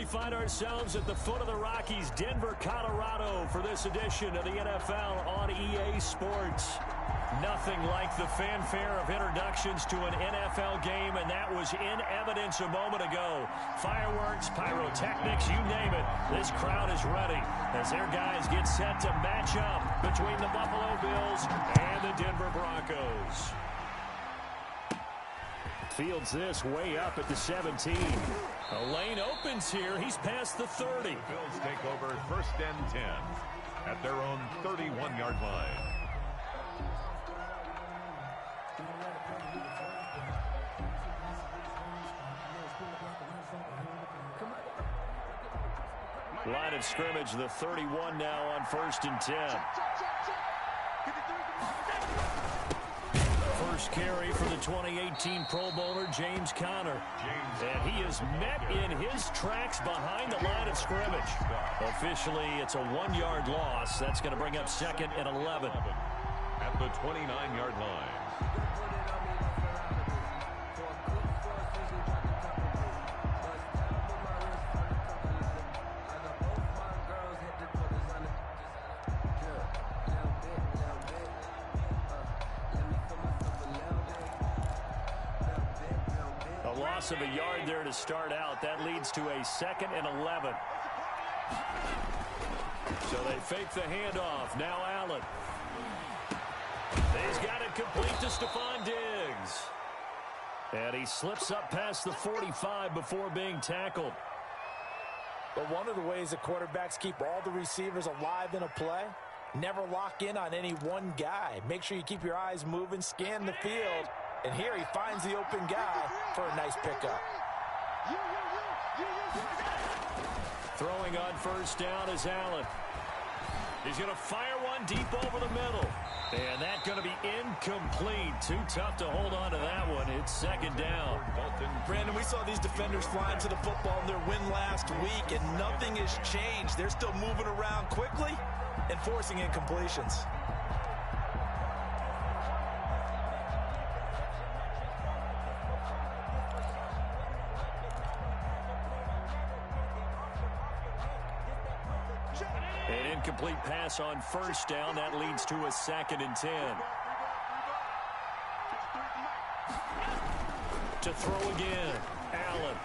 find ourselves at the foot of the Rockies, Denver, Colorado, for this edition of the NFL on EA Sports. Nothing like the fanfare of introductions to an NFL game, and that was in evidence a moment ago. Fireworks, pyrotechnics, you name it. This crowd is ready as their guys get set to match up between the Buffalo Bills and the Denver Broncos. Fields this way up at the 17. A lane opens here. He's past the 30. Bills take over 1st and 10 at their own 31-yard line. Line of scrimmage, the 31 now on 1st and 10. First carry for the 2018 Pro Bowler, James Conner. And he is met in his tracks behind the line of scrimmage. Officially, it's a 1-yard loss. That's going to bring up 2nd and 11. At the 29-yard line. Loss of a yard there to start out. That leads to a 2nd and 11. So they fake the handoff. Now Allen. He's got it complete to Stephon Diggs. And he slips up past the 45 before being tackled. But one of the ways that quarterbacks keep all the receivers alive in a play, never lock in on any one guy. Make sure you keep your eyes moving, scan the field. And here he finds the open guy for a nice pickup. Throwing on 1st down is Allen. He's going to fire one deep over the middle. And that's going to be incomplete. Too tough to hold on to that one. It's 2nd down. Brandon, we saw these defenders flying to the football in their win last week, and nothing has changed. They're still moving around quickly and forcing incompletions. An incomplete pass on 1st down. That leads to a 2nd and 10. To throw again. Allen.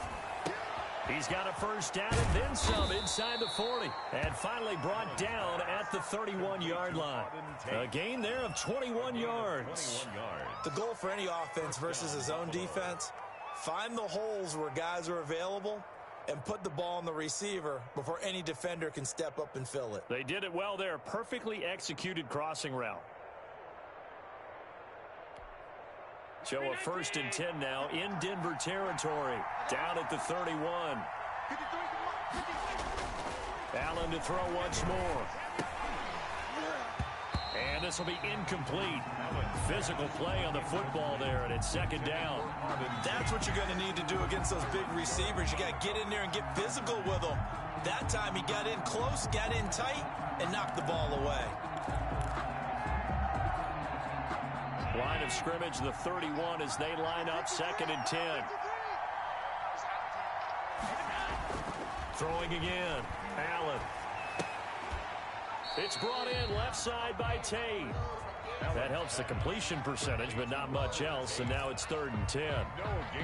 He's got a 1st down and then some inside the 40. And finally brought down at the 31-yard line. A gain there of 21 yards. The goal for any offense versus a zone defense, find the holes where guys are available and put the ball on the receiver before any defender can step up and fill it. They did it well there. Perfectly executed crossing route. So a 1st and 10 now in Denver territory. Down at the 31. Allen to throw once more. And this will be incomplete. Physical play on the football there, and it's 2nd down. That's what you're going to need to do against those big receivers. You got to get in there and get physical with them. That time he got in close, got in tight, and knocked the ball away. Line of scrimmage, the 31 as they line up, 2nd and 10. Throwing again. Allen. It's brought in left side by Tate. That helps the completion percentage, but not much else, and now it's 3rd and 10.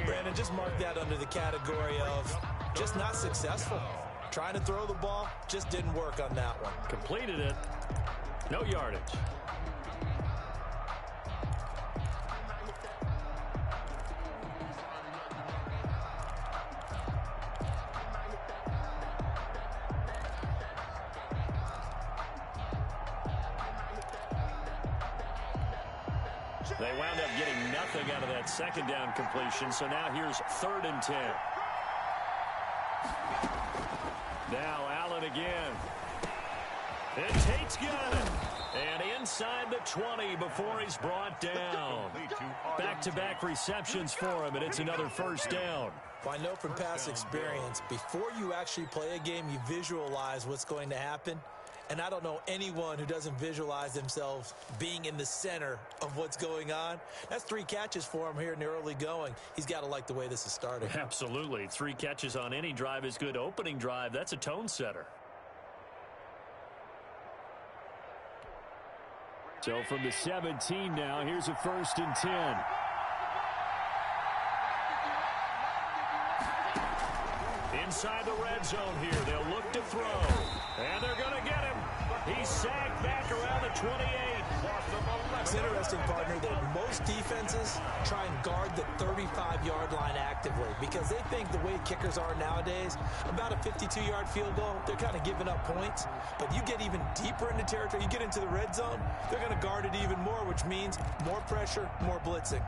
Brandon, just mark that under the category of just not successful. Trying to throw the ball, just didn't work on that one. Completed it. No yardage. They wound up getting nothing out of that 2nd down completion, so now here's 3rd and 10. Now Allen again. And Tate's got it. And inside the 20 before he's brought down. Back-to-back receptions for him, and it's another 1st down. Well, I know from past experience, before you actually play a game, you visualize what's going to happen. And I don't know anyone who doesn't visualize themselves being in the center of what's going on. That's 3 catches for him here in the early going. He's got to like the way this is starting. Absolutely. 3 catches on any drive is good. Opening drive, that's a tone setter. So from the 17 now, here's a 1st and 10. Inside the red zone here, they'll look to throw. And they're going to get him. He's sacked back around the 28. It's interesting, partner, that most defenses try and guard the 35-yard line actively because they think the way kickers are nowadays, about a 52-yard field goal, they're kind of giving up points. But you get even deeper into territory, you get into the red zone, they're going to guard it even more, which means more pressure, more blitzing.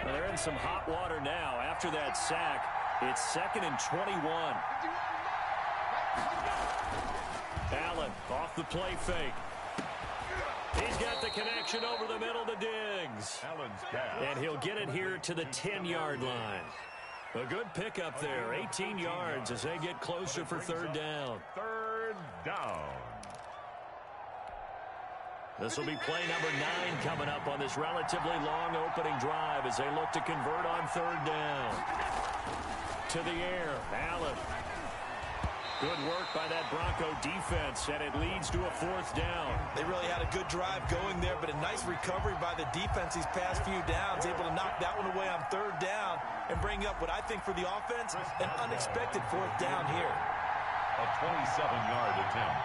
They're in some hot water now. After that sack, it's 2nd and 21. Allen off the play fake. He's got the connection over the middle to Diggs. And he'll get it here to the 10-yard line. A good pickup there. 18 yards as they get closer for 3rd down. 3rd down. This will be play number 9 coming up on this relatively long opening drive as they look to convert on 3rd down. To the air, Allen. Good work by that Bronco defense, and it leads to a 4th down. They really had a good drive going there, but a nice recovery by the defense these past few downs, able to knock that one away on 3rd down and bring up what I think for the offense, an unexpected 4th down here. A 27-yard attempt.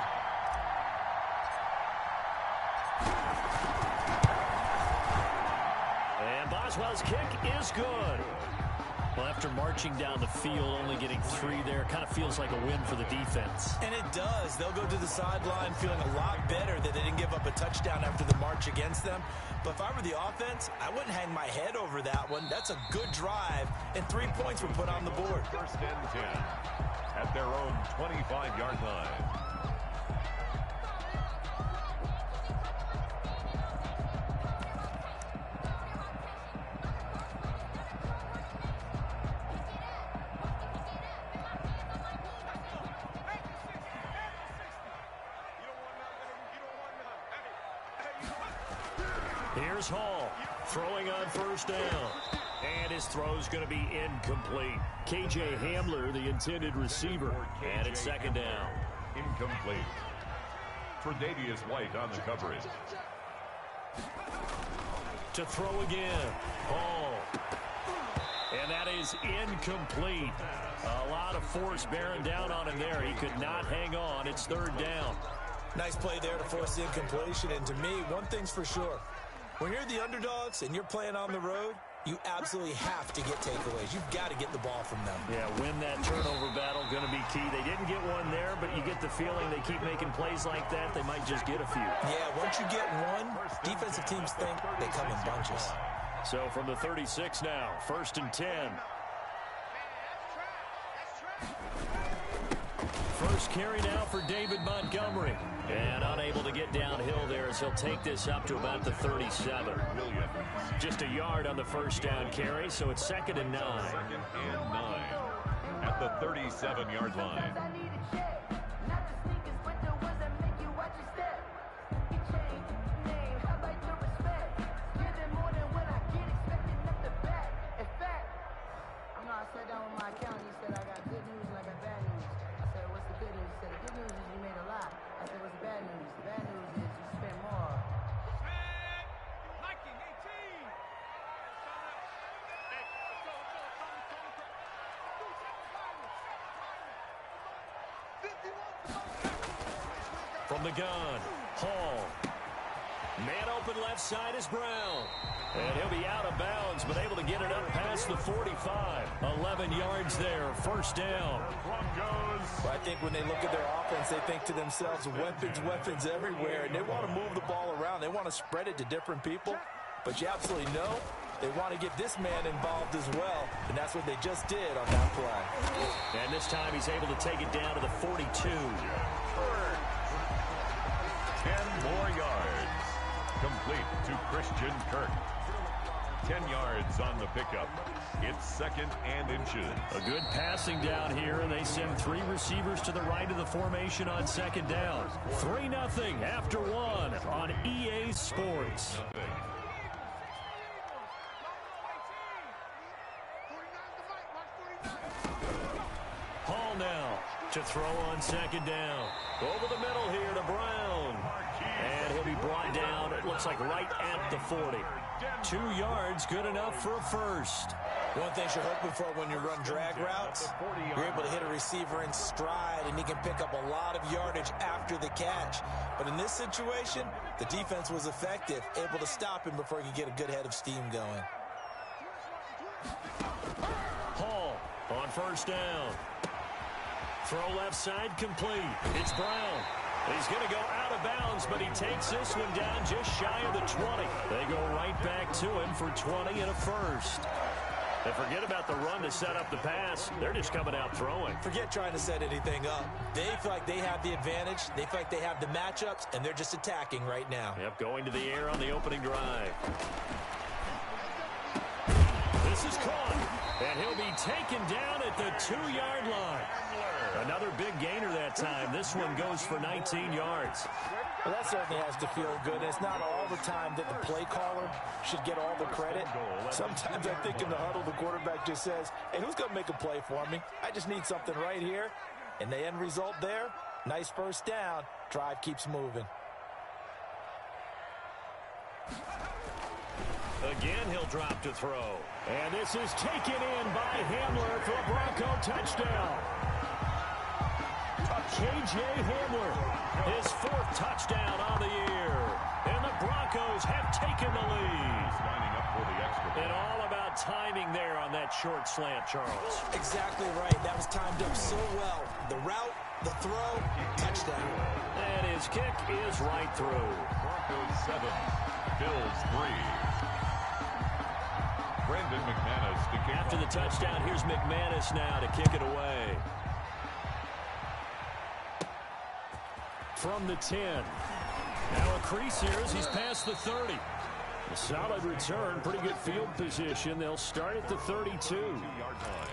And Boswell's kick is good. Well, after marching down the field, only getting 3 there, kind of feels like a win for the defense. And it does. They'll go to the sideline feeling a lot better that they didn't give up a touchdown after the march against them. But if I were the offense, I wouldn't hang my head over that one. That's a good drive, and 3 points were put on the board. 1st and 10 at their own 25-yard line. Here's Hall throwing on 1st down. And his throw's going to be incomplete. K.J. Hamler, the intended receiver. And it's 2nd down. Incomplete. Tre'Davious White on the coverage. To throw again. Hall. And that is incomplete. A lot of force bearing down on him there. He could not hang on. It's 3rd down. Nice play there to force the incompletion. And to me, one thing's for sure. When you're the underdogs and you're playing on the road, you absolutely have to get takeaways. You've got to get the ball from them. Yeah, win that turnover battle, going to be key. They didn't get one there, but you get the feeling they keep making plays like that, they might just get a few. Yeah, once you get one, defensive teams think they come in bunches. So from the 36 now, 1st and 10. First carry now for David Montgomery. And unable to get downhill there as he'll take this up to about the 37. Just a yard on the 1st down carry, so it's 2nd and 9. 2nd and 9 at the 37-yard line. From the gun, Hall. Man open left side is Brown. And he'll be out of bounds, but able to get it up past the 45. 11 yards there, 1st down. Broncos. I think when they look at their offense, they think to themselves, weapons everywhere, and they want to move the ball around. They want to spread it to different people, but you absolutely know they want to get this man involved as well, and that's what they just did on that play. And this time he's able to take it down to the 42. 10 more yards. complete to Christian Kirk. 10 yards on the pickup. It's 2nd and inches. A good passing down here, and they send 3 receivers to the right of the formation on 2nd down. 3-0 after 1 on EA Sports. Hall now to throw on 2nd down. Over the middle here to Brown. And he'll be brought down, it looks like right at the 40. 2 yards, good enough for a first. One thing you're hoping for when you run drag routes, you're able to hit a receiver in stride, and he can pick up a lot of yardage after the catch. But in this situation, the defense was effective, able to stop him before he could get a good head of steam going. Hall on 1st down. Throw left side complete. It's Brown. He's going to go out of bounds, but he takes this one down just shy of the 20. They go right back to him for 20 and a first. And forget about the run to set up the pass. They're just coming out throwing. Forget trying to set anything up. They feel like they have the advantage. They feel like they have the matchups, and they're just attacking right now. Yep, going to the air on the opening drive. This is caught, and he'll be taken down at the 2-yard line. Another big gainer that time. This one goes for 19 yards. Well, that certainly has to feel good. It's not all the time that the play caller should get all the credit. Sometimes I think in the huddle, the quarterback just says, hey, who's going to make a play for me? I just need something right here. And the end result there, nice first down. Drive keeps moving. Again, he'll drop to throw. And this is taken in by Hamler for a Bronco touchdown. K.J. Hamler, his 4th touchdown on the year. And the Broncos have taken the lead. Lining up for the extra. And all about timing there on that short slant, Charles. Exactly right. That was timed up so well. The route, the throw, touchdown. And his kick is right through. Broncos 7, Bills 3. Brandon McManus to kick After the touchdown, here's McManus now to kick it away. From the 10. Now a crease here as he's past the 30. A solid return, pretty good field position. They'll start at the 32. 2-yard line.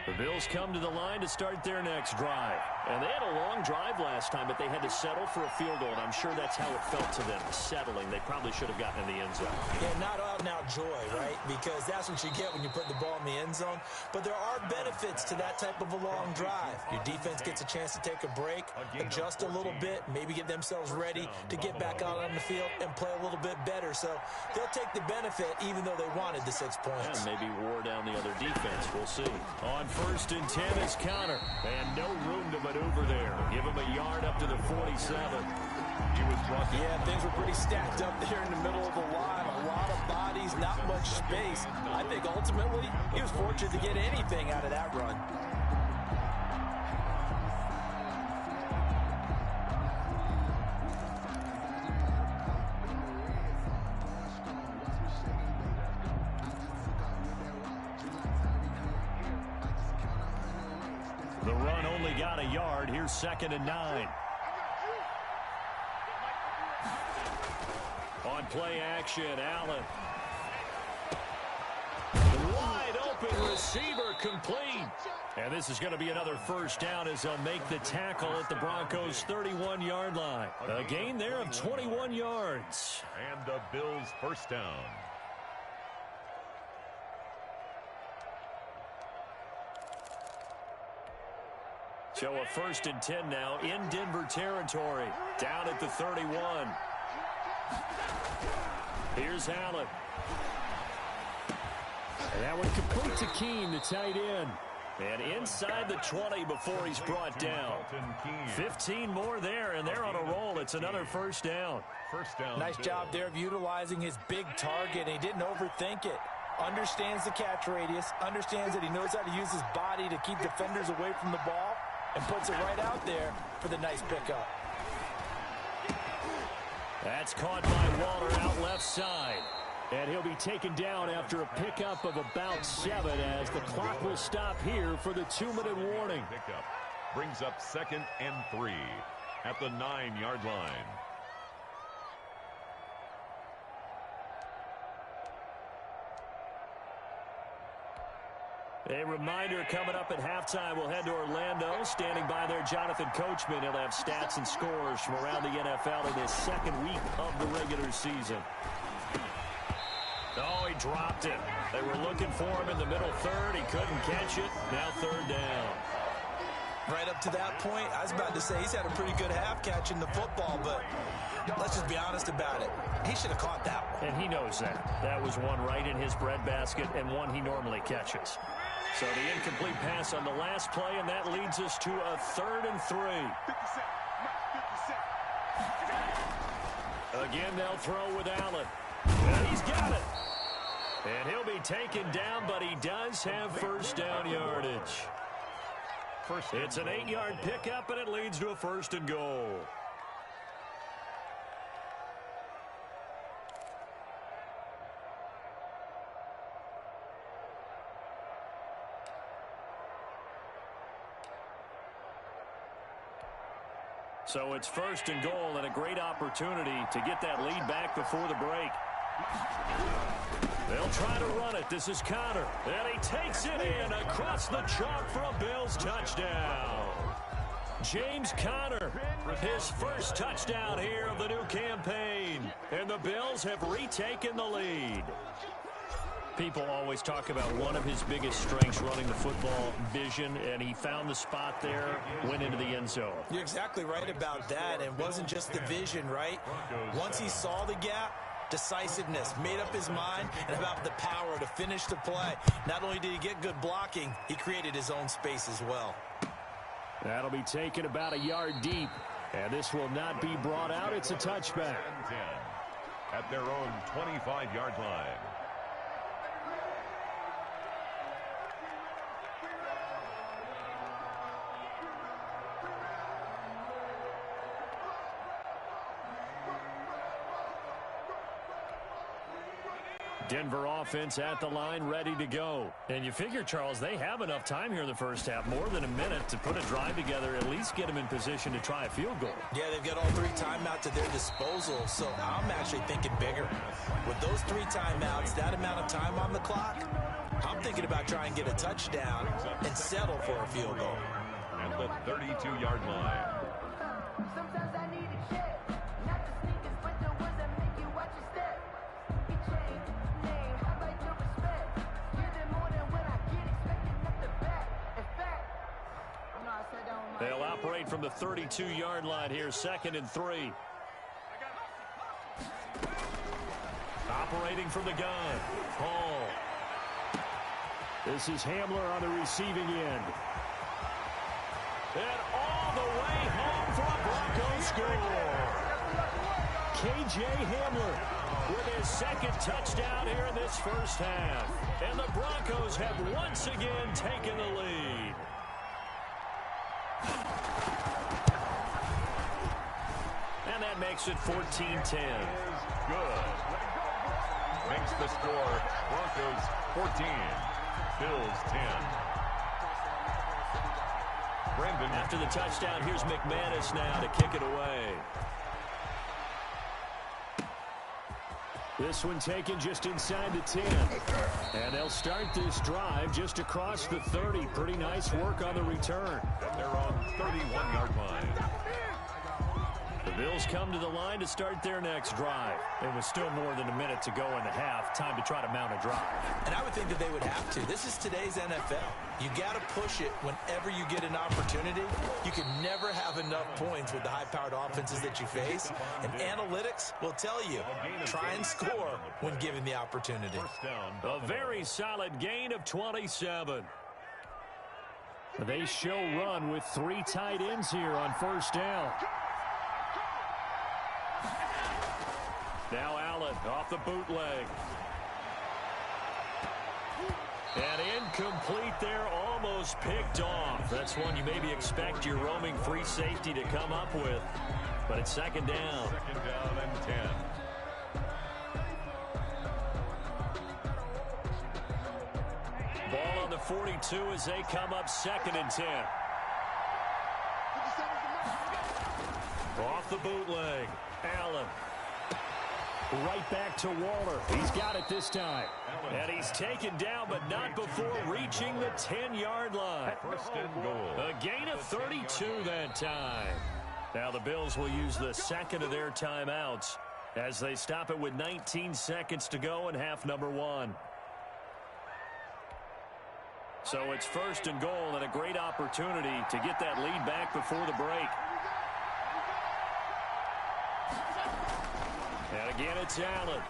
The Bills come to the line to start their next drive. And they had a long drive last time, but they had to settle for a field goal, and I'm sure that's how it felt to them, settling. They probably should have gotten in the end zone. Yeah, not out-and-out joy, right? Because that's what you get when you put the ball in the end zone. But there are benefits to that type of a long drive. Your defense gets a chance to take a break, adjust a little bit, maybe get themselves ready to get back out on the field and play a little bit better. So they'll take the benefit even though they wanted the 6 points. And maybe wore down the other defense. We'll see. On 1st and 10 is Connor. And no room to maneuver there. Give him a yard up to the 47. Yeah, things were pretty stacked up there in the middle of the line. A lot of bodies, not much space. I think ultimately he was fortunate to get anything out of that run. The run only got a yard. Here's 2nd and 9. On play action, Allen. Wide open receiver complete. And this is going to be another first down as they'll make the tackle at the Broncos' 31-yard line. A gain there of 21 yards. And the Bills' first down. So a 1st and 10 now in Denver territory. Down at the 31. Here's Allen. And that one complete to Keene, the tight end. And inside the 20 before he's brought down. 15 more there, and they're on a roll. It's another first down. Nice job there of utilizing his big target, and he didn't overthink it. Understands the catch radius, understands that he knows how to use his body to keep defenders away from the ball, and puts it right out there for the nice pickup. That's caught by Walter out left side. And he'll be taken down after a pickup of about 7 as the clock will stop here for the 2-minute warning. Pickup brings up 2nd and 3 at the 9-yard line. A reminder coming up at halftime. We'll head to Orlando. Standing by there, Jonathan Coachman. He'll have stats and scores from around the NFL in his 2nd week of the regular season. Oh, he dropped it. They were looking for him in the middle third. He couldn't catch it. Now 3rd down. Right up to that point, I was about to say he's had a pretty good half catching the football, but let's just be honest about it. He should have caught that one. And he knows that. That was one right in his breadbasket and one he normally catches. So the incomplete pass on the last play, and that leads us to a 3rd and 3. Again, they'll throw with Allen. And he's got it. And he'll be taken down, but he does have 1st down yardage. It's an 8-yard pickup, and it leads to a 1st and goal. So it's 1st and goal, and a great opportunity to get that lead back before the break. They'll try to run it. This is Connor. And he takes it in across the chalk for a Bills touchdown. James Conner, his 1st touchdown here of the new campaign. And the Bills have retaken the lead. People always talk about one of his biggest strengths running the football, vision, and he found the spot there, went into the end zone. You're exactly right about that. It wasn't just the vision, right? Once he saw the gap, decisiveness, made up his mind, and about the power to finish the play. Not only did he get good blocking, he created his own space as well. That'll be taken about a yard deep, and this will not be brought out. It's a touchback. At their own 25-yard line. Denver offense at the line, ready to go. And you figure, Charles, they have enough time here in the first half, more than a minute, to put a drive together, at least get them in position to try a field goal. Yeah, they've got all 3 timeouts at their disposal, so I'm actually thinking bigger. With those 3 timeouts, that amount of time on the clock, I'm thinking about trying to get a touchdown and settle for a field goal. At the 32-yard line. Sometimes I need a check, not the sneakers, but the ones that make you watch your step. It changed name, I like your respect. Give them more than when I get expected, not the back. In fact, you know I said that on my They'll operate from the 32-yard line here, 2nd and 3. Operating from the gun, Hall. This is Hamler on the receiving end. And all the way home for a Broncos score. K.J. Hamler with his 2nd touchdown here in this first half. And the Broncos have once again taken the lead. And that makes it 14-10. Good. Makes the score Broncos 14, Bills 10. Brendan. After the touchdown, here's McManus now to kick it away. This one taken just inside the 10. And they'll start this drive just across the 30. Pretty nice work on the return. At their own 31-yard line. The Bills come to the line to start their next drive. It was still more than a minute to go in the half. Time to try to mount a drive. And I would think that they would have to. This is today's NFL. You got to push it whenever you get an opportunity. You can never have enough points with the high-powered offenses that you face. And analytics will tell you, try and score when given the opportunity. A very solid gain of 27. They show run with 3 tight ends here on 1st down. Now Allen off the bootleg. And incomplete there, almost picked off. That's one you maybe expect your roaming free safety to come up with. But it's 2nd down. 2nd down and 10. 42 as they come up 2nd and 10. Off the bootleg. Allen. Right back to Waller. He's got it this time. And he's taken down, but not before reaching the 10-yard line. First and goal. A gain of 32 that time. Now the Bills will use the second of their timeouts as they stop it with 19 seconds to go in half number 1. So it's 1st and goal and a great opportunity to get that lead back before the break. And again, it's Allen.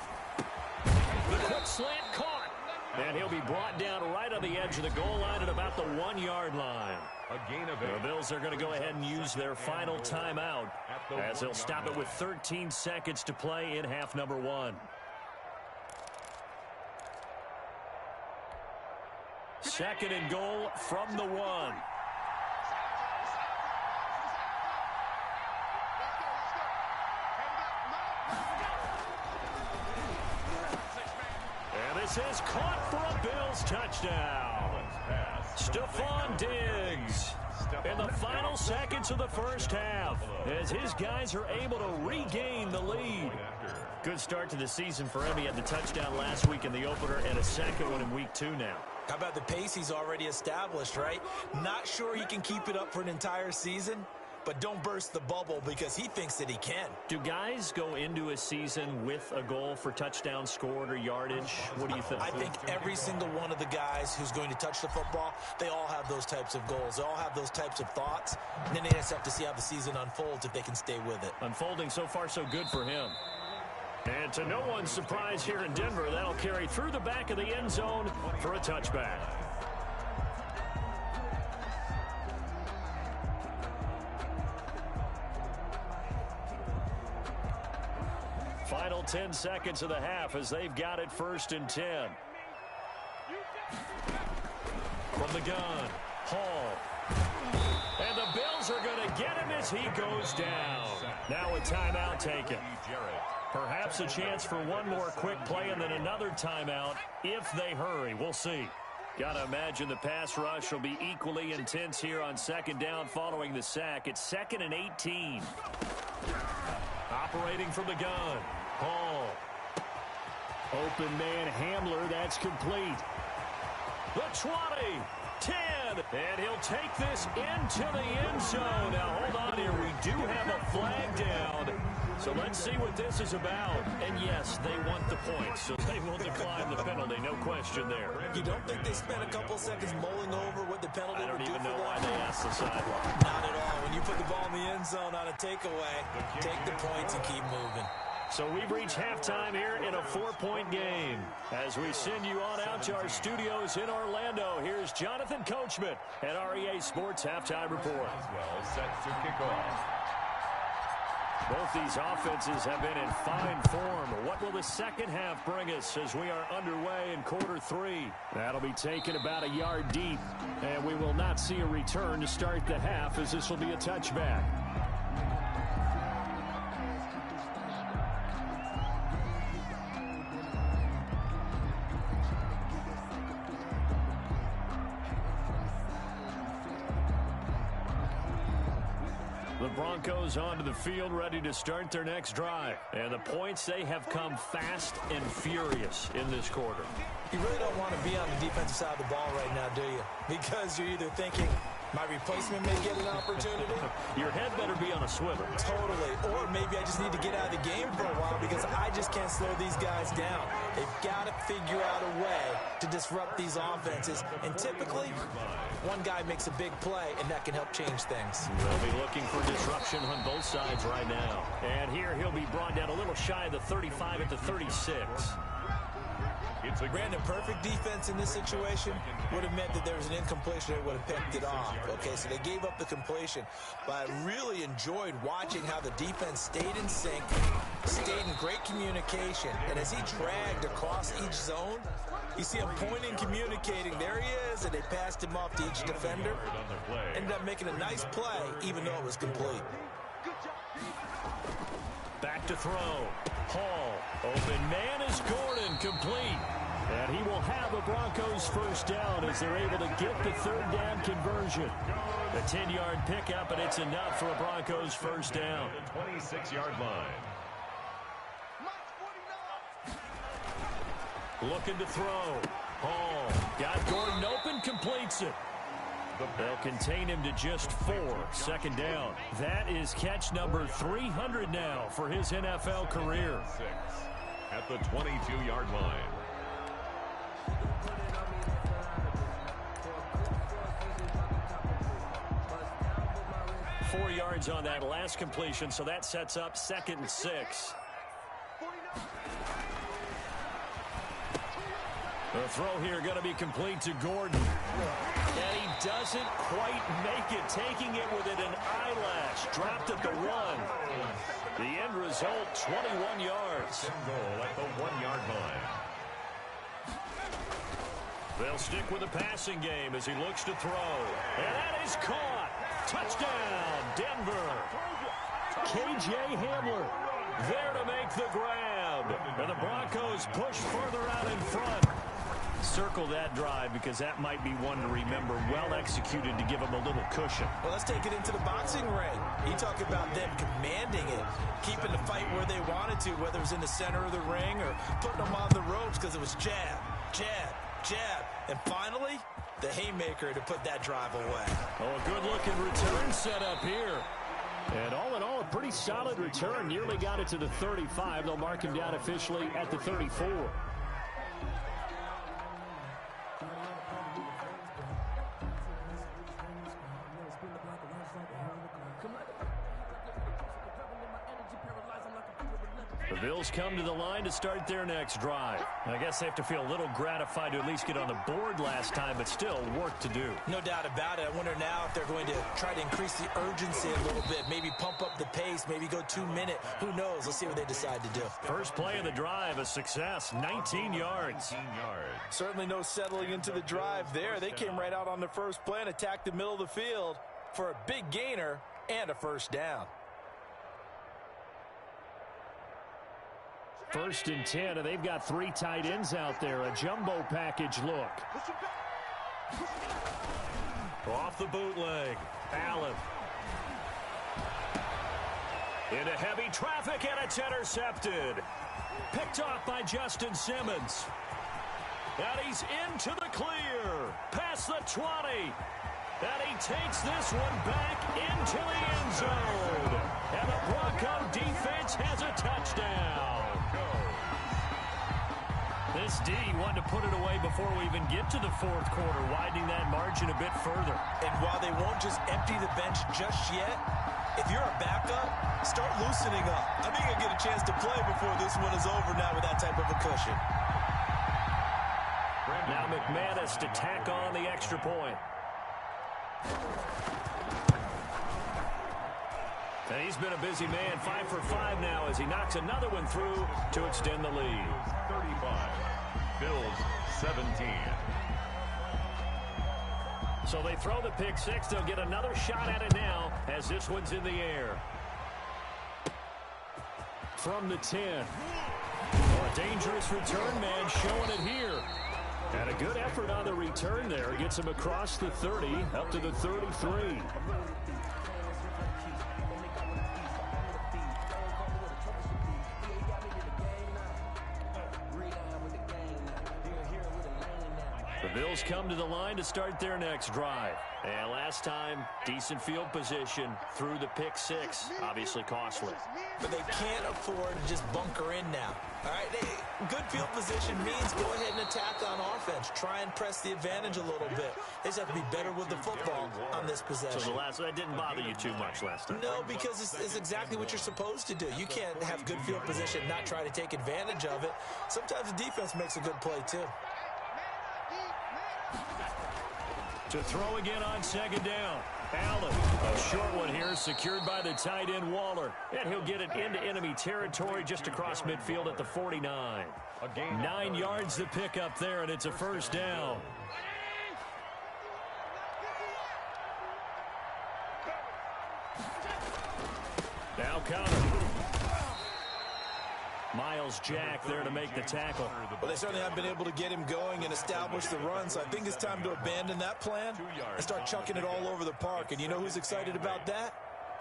The quick slant caught. And he'll be brought down right on the edge of the goal line at about the 1-yard line. A gain of 8. The Bills are going to go ahead and use their final timeout as they'll stop it with 13 seconds to play in half number 1. Second and goal from the 1. This is caught for a Bills touchdown. Stephon Diggs in the final seconds of the first half as his guys are able to regain the lead. Good start to the season for him. He had the touchdown last week in the opener and a second one in week 2 now. How about the pace he's already established, right? Not sure he can keep it up for an entire season, but don't burst the bubble because he thinks that he can. Do guys go into a season with a goal for touchdown scored or yardage? What do you think? I think every single one of the guys who's going to touch the football, they all have those types of goals. They all have those types of thoughts. And then they just have to see how the season unfolds if they can stay with it. Unfolding so far so good for him. And to no one's surprise here in Denver, that'll carry through the back of the end zone for a touchback. Final 10 seconds of the half as they've got it 1st and 10. From the gun, Hall. And the Bills are going to get him as he goes down. Now a timeout taken. Perhaps a chance for one more quick play and then another timeout if they hurry. We'll see. Got to imagine the pass rush will be equally intense here on 2nd down following the sack. It's 2nd and 18. Operating from the gun. Hall. Open man Hamler. That's complete. The 20. 10. And he'll take this into the end zone. Now, hold on here. We do have a flag down. So let's see what this is about. And, yes, they want the points, so they will decline the penalty. No question there. You don't think they spent a couple seconds mulling over what the penalty would do for them? I don't even know why they asked the sideline. Not at all. When you put the ball in the end zone on a takeaway, take the points and keep moving. So we've reached halftime here in a 4-point game. As we send you on out to our studios in Orlando, here's Jonathan Coachman at REA Sports Halftime Report. Well set to kick off. Both these offenses have been in fine form. What will the second half bring us as we are underway in quarter 3? That'll be taken about a yard deep, and we will not see a return to start the half as this will be a touchback. The Broncos onto the field ready to start their next drive. And the points, they have come fast and furious in this quarter. You really don't want to be on the defensive side of the ball right now, do you? Because you're either thinking, my replacement may get an opportunity. Your head better be on a swivel. Totally. Or maybe I just need to get out of the game for a while because I just can't slow these guys down. They've got to figure out a way to disrupt these offenses. And typically, one guy makes a big play, and that can help change things. They'll be looking for disruption on both sides right now. And here he'll be brought down a little shy of the 35 at the 36. Brandon, perfect defense in this situation would have meant that there was an incompletion that would have picked it off. Okay, so they gave up the completion. But I really enjoyed watching how the defense stayed in sync, stayed in great communication. And as he dragged across each zone, you see him pointing, communicating. There he is, and they passed him off to each defender. Ended up making a nice play, even though it was complete. Back to throw. Hall. Open man is Gordon, complete. And he will have a Broncos first down as they're able to get the third down conversion. A 10-yard pickup, and it's enough for a Broncos first down. 26-yard line. Looking to throw. Hall got Gordon open, completes it. They'll contain him to just 4. Second down. That is catch number 300 now for his NFL career. 6 at the 22-yard line. Four yards on that last completion, so that sets up 2nd and 6. The throw here going to be complete to Gordon. And he doesn't quite make it, taking it within an eyelash. Dropped at the 1. The end result, 21 yards. Goal at the 1-yard line. They'll stick with the passing game as he looks to throw. And that is caught. Touchdown, Denver. K.J. Hamler there to make the grab. And the Broncos push further out in front. Circle that drive because that might be one to remember. Well executed to give them a little cushion. Well, let's take it into the boxing ring. You talk about them commanding it, keeping the fight where they wanted to, whether it was in the center of the ring or putting them on the ropes because it was jab, jab, jab. And finally, the haymaker to put that drive away. Oh, a good-looking return set up here. And all in all, a pretty solid return. Nearly got it to the 35. They'll mark him down officially at the 34. The Bills come to the line to start their next drive. I guess they have to feel a little gratified to at least get on the board last time, but still work to do. No doubt about it. I wonder now if they're going to try to increase the urgency a little bit, maybe pump up the pace, maybe go 2-minute. Who knows? Let's see what they decide to do. First play of the drive, a success, 19 yards. 19 yards. Certainly no settling into the drive there. They came right out on the first play and attacked the middle of the field for a big gainer and a first down. 1st and 10, and they've got 3 tight ends out there. A jumbo package look. Off the bootleg. Allen. Into heavy traffic, and it's intercepted. Picked off by Justin Simmons. And he's into the clear. Past the 20. And he takes this one back into the end zone. And the Bronco defense has a touchdown. This D wanted to put it away before we even get to the 4th quarter, widening that margin a bit further. And while they won't just empty the bench just yet, if you're a backup, start loosening up. I think you'll get a chance to play before this one is over now with that type of a cushion. Now McManus to tack on the extra point. And he's been a busy man, 5 for 5 now as he knocks another one through to extend the lead. 35. Bills 17. So they throw the pick 6. They'll get another shot at it now as this one's in the air. From the 10. Oh, a dangerous return man showing it here. And a good effort on the return there. Gets him across the 30 up to the 33. The Bills come to the line to start their next drive. And last time, decent field position through the pick 6. Obviously costly. But they can't afford to just bunker in now. All right, good field position means go ahead and attack on offense. Try and press the advantage a little bit. They just have to be better with the football on this possession. So that didn't bother you too much last time? No, because it's exactly what you're supposed to do. You can't have good field position and not try to take advantage of it. Sometimes the defense makes a good play, too. To throw again on 2nd down. Allen, a short one here, secured by the tight end Waller. And he'll get it into enemy territory just across midfield at the 49. 9 yards to pick up there, and it's a first down. Now coming. Miles Jack there to make the tackle. Well, they certainly haven't been able to get him going and establish the run, so I think it's time to abandon that plan and start chucking it all over the park. And you know who's excited about that?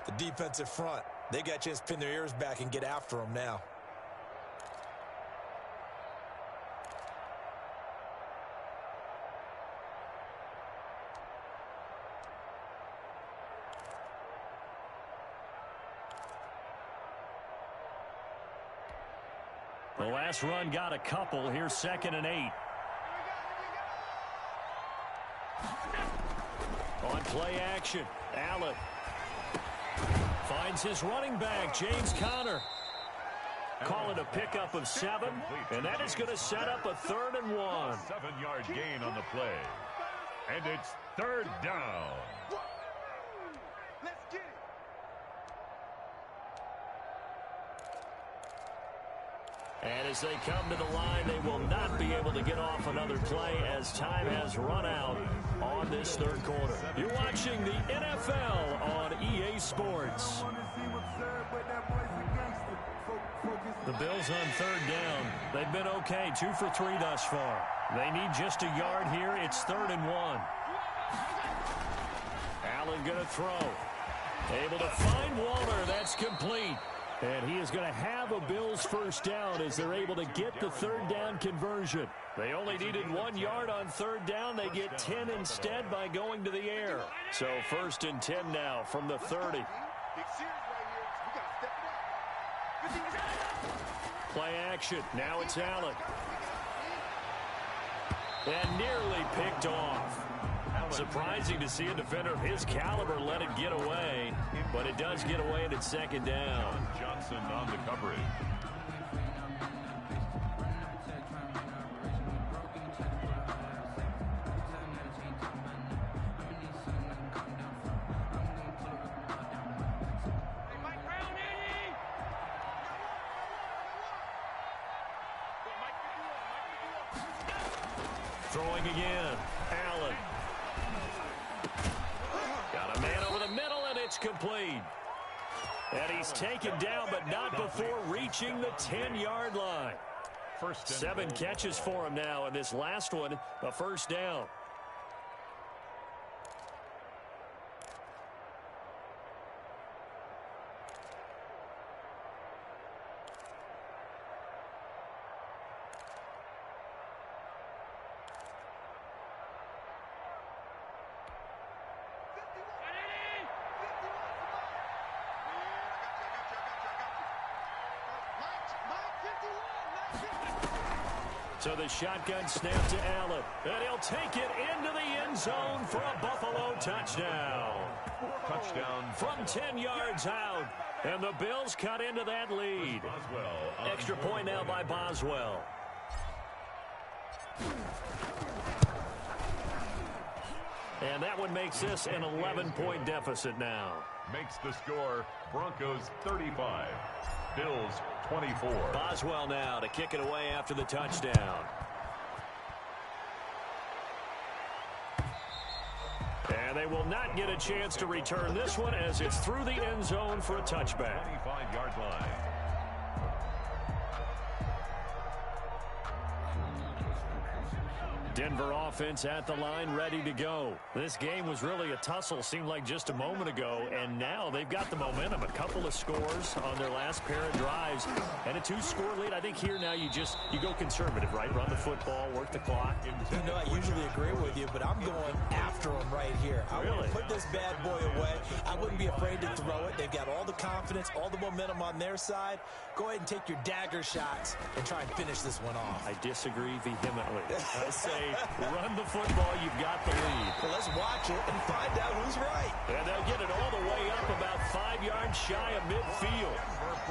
The defensive front. They got a chance to pin their ears back and get after him now. The last run got a couple. Here's 2nd and 8. On play action, Allen finds his running back, James Conner. Call it a pickup of 7, and that is going to set up a 3rd and 1. 7-yard gain on the play. And it's 3rd down. Let's get it. And as they come to the line, they will not be able to get off another play as time has run out on this 3rd quarter. You're watching the NFL on EA Sports. The Bills on 3rd down. They've been okay, 2 for 3 thus far. They need just a yard here. It's 3rd and 1. Allen going to throw. Able to find Walter. That's complete. And he is going to have a Bills 1st down as they're able to get the 3rd down conversion. They only needed 1 yard on 3rd down. They get 10 instead by going to the air. So 1st and 10 now from the 30. Play action. Now it's Allen. And nearly picked off. Surprising to see a defender of his caliber let it get away, but it does get away and it's 2nd down. Johnson on the coverage. Throwing again. Allen. Got a man over the middle, and it's complete. And he's taken down, but not before reaching the 10-yard line. 7 catches for him now, and this last one, a 1st down. So the shotgun snap to Allen. And he'll take it into the end zone for a Buffalo touchdown. Touchdown. From 10 yards out. And the Bills cut into that lead. Extra point now by Boswell. And that one makes this an 11-point deficit now. Makes the score Broncos 35. Bills 24. Boswell now to kick it away after the touchdown. And they will not get a chance to return this one as it's through the end zone for a touchback. 25-yard line. Denver offense at the line, ready to go. This game was really a tussle, seemed like just a moment ago, and now they've got the momentum. A couple of scores on their last pair of drives, and a 2-score lead. I think here now you go conservative, right? Run the football, work the clock. You know, I usually agree with you, but I'm going after him right here. I want to put this bad boy away. I wouldn't be afraid to throw it. They've got all the confidence, all the momentum on their side. Go ahead and take your dagger shots and try and finish this one off. I disagree vehemently. I say run the football, you've got the lead. Well, let's watch it and find out who's right. And they'll get it all the way up about 5 yards shy of midfield.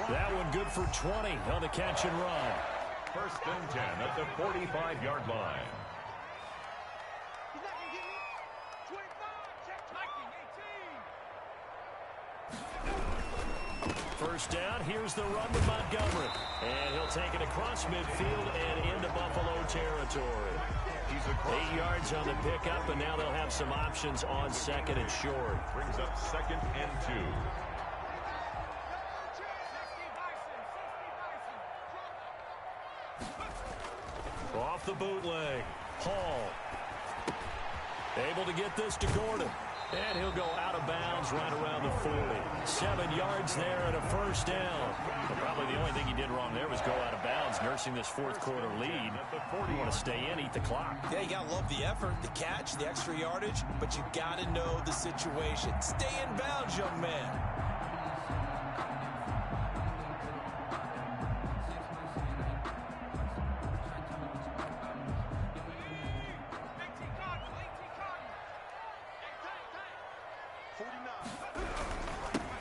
That one good for 20 on the catch and run. 1st and 10 at the 45-yard line. He's not going to get me. 25, check hiking, 18. 1st down, here's the run with Montgomery. And he'll take it across midfield and into Buffalo territory. 8 yards on the pickup, and now they'll have some options on 2nd and short. Brings up 2nd and 2. bootleg. Hall. Able to get this to Gordon. And he'll go out of bounds right around the 40. 7 yards there and a first down. But probably the only thing he did wrong there was go out of bounds, nursing this fourth quarter lead. You want to stay in, eat the clock. Yeah, you got to love the effort, the catch, the extra yardage, but you got to know the situation. Stay in bounds, young man.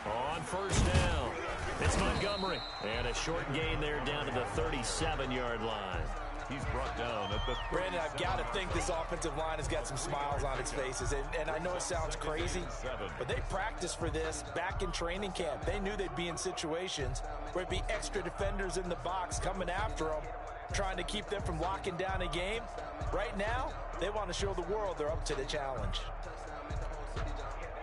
On first down, it's Montgomery. And a short gain there down to the 37-yard line. He's brought down at the... Brandon, I've got to think this offensive line has got some smiles on its faces. And I know it sounds crazy, but they practiced for this back in training camp. They knew they'd be in situations where it'd be extra defenders in the box coming after them, trying to keep them from locking down a game. Right now, they want to show the world they're up to the challenge.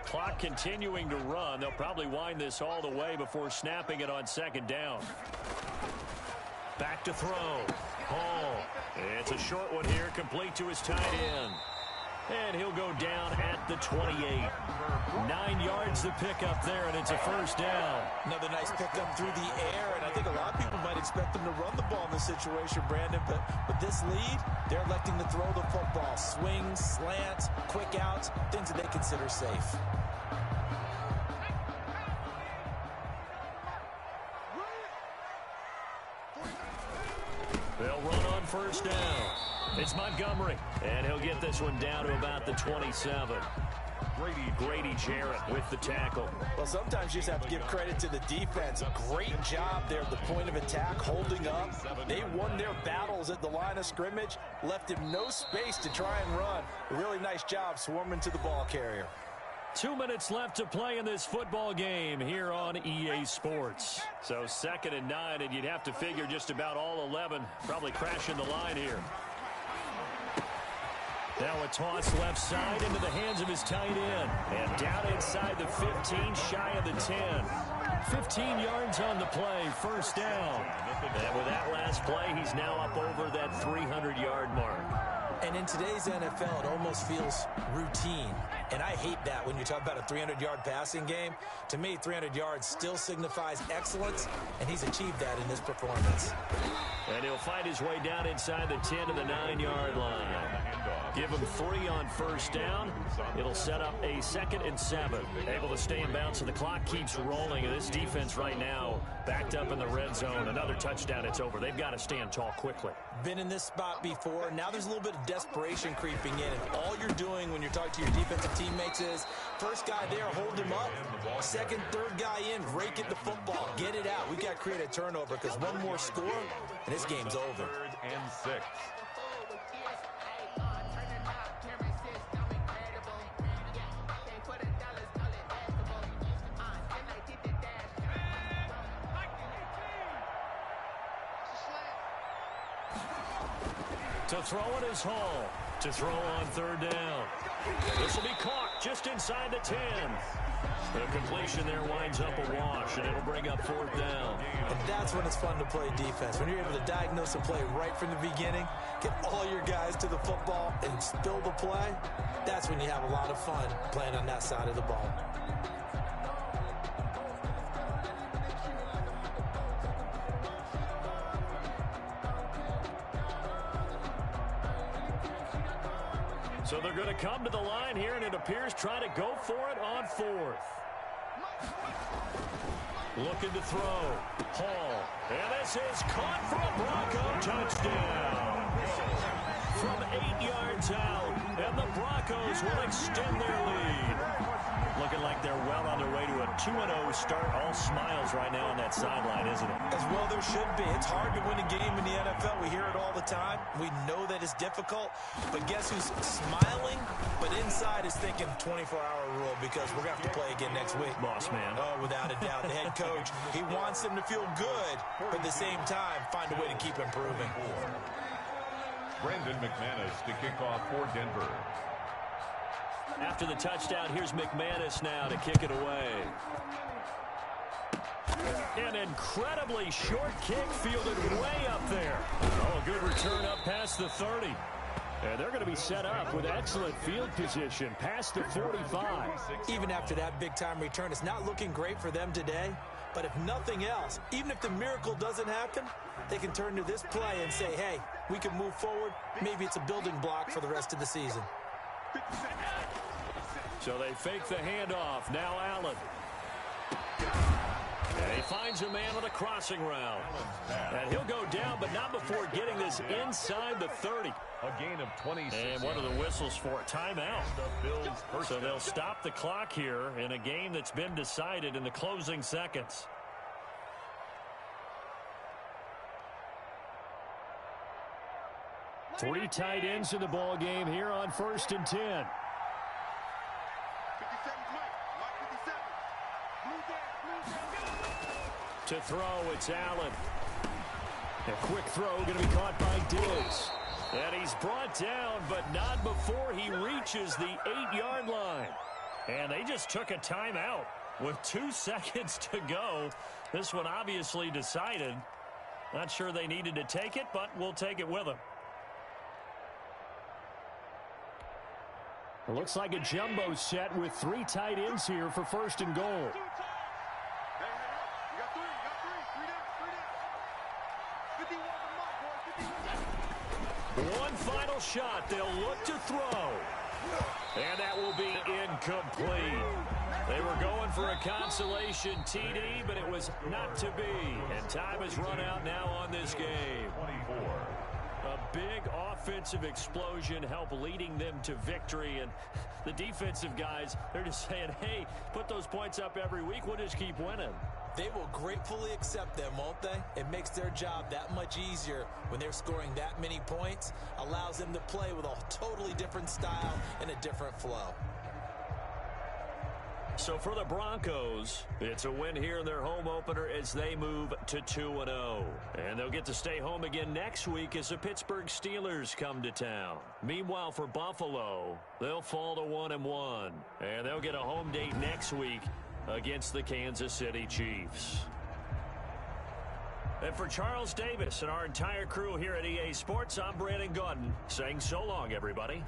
Clock continuing to run. They'll probably wind this all the way before snapping it on second down. Back to throw. Hall. It's a short one here, complete to his tight end. And he'll go down at the 28. 9 yards to pick up there, and it's a first down. Another nice pickup through the air, and I think a lot of people might expect them to run the ball in this situation, Brandon, but with this lead, they're electing to throw the football. Swings, slants, quick outs, things that they consider safe. They'll run on first down. It's Montgomery, and he'll get this one down to about the 27. Grady Jarrett with the tackle. Well, sometimes you just have to give credit to the defense. Great job there at the point of attack, holding up. They won their battles at the line of scrimmage, left him no space to try and run. A really nice job swarming to the ball carrier. 2 minutes left to play in this football game here on EA Sports. So 2nd and 9, and you'd have to figure just about all 11 probably crashing the line here. Now a toss left side into the hands of his tight end. And down inside the 15, shy of the 10. 15 yards on the play, first down. And with that last play, he's now up over that 300-yard mark. And in today's NFL, it almost feels routine. And I hate that when you talk about a 300-yard passing game. To me, 300 yards still signifies excellence, and he's achieved that in this performance. And he'll find his way down inside the 10 to the 9-yard line. Give him 3 on first down. It'll set up a 2nd and 7. Able to stay in bounds, so the clock keeps rolling. And this defense right now backed up in the red zone. Another touchdown, it's over. They've got to stand tall quickly. Been in this spot before. Now there's a little bit of desperation creeping in. And all you're doing when you're talking to your defensive teammates is, first guy there, hold him up. Second, third guy in, rake at the football. Get it out. We've got to create a turnover because one more score, and this game's over. 3rd and 6. To throw it is Hall. To throw on 3rd down. This will be caught just inside the 10. The completion there winds up a wash, and it'll bring up 4th down. And that's when it's fun to play defense. When you're able to diagnose a play right from the beginning, get all your guys to the football, and spill the play, that's when you have a lot of fun playing on that side of the ball. So they're going to come to the line here, and it appears try to go for it on 4th. Looking to throw. Hall. And this is caught for a Bronco touchdown. From 8 yards out, and the Broncos will extend their lead. Looking like they're well on their way to a 2-0 start. All smiles right now on that sideline, isn't it? As well there should be. It's hard to win a game in the NFL. We hear it all the time. We know that it's difficult. But guess who's smiling? But inside is thinking 24-hour rule because we're going to have to play again next week. Boss man. Oh, without a doubt. The head coach, he wants them to feel good, but at the same time, find a way to keep improving. Brandon McManus to kick off for Denver. After the touchdown, here's McManus now to kick it away. An incredibly short kick fielded way up there. Oh, good return up past the 30. And they're going to be set up with excellent field position past the 45. Even after that big-time return, it's not looking great for them today. But if nothing else, even if the miracle doesn't happen, they can turn to this play and say, hey, we can move forward. Maybe it's a building block for the rest of the season. So they fake the handoff. Now Allen. And he finds a man on a crossing route. And he'll go down, but not before getting this inside the 30. A gain of 26. And one of the whistles for a timeout. So they'll stop the clock here in a game that's been decided in the closing seconds. Three tight ends in the ball game here on 1st and 10. To throw, it's Allen. A quick throw going to be caught by Diggs. And he's brought down, but not before he reaches the 8-yard line. And they just took a timeout with 2 seconds to go. This one obviously decided. Not sure they needed to take it, but we'll take it with them. It looks like a jumbo set with 3 tight ends here for 1st and goal. One final shot. They'll look to throw. And that will be incomplete. They were going for a consolation TD, but it was not to be. And time has run out now on this game. 24. A big offensive explosion helped leading them to victory. And the defensive guys, they're just saying, hey, put those points up every week. We'll just keep winning. They will gratefully accept them, won't they? It makes their job that much easier when they're scoring that many points. Allows them to play with a totally different style and a different flow. So for the Broncos, it's a win here in their home opener as they move to 2-0. And they'll get to stay home again next week as the Pittsburgh Steelers come to town. Meanwhile, for Buffalo, they'll fall to 1-1. And they'll get a home date next week against the Kansas City Chiefs. And for Charles Davis and our entire crew here at EA Sports, I'm Brandon Gaudin saying so long, everybody.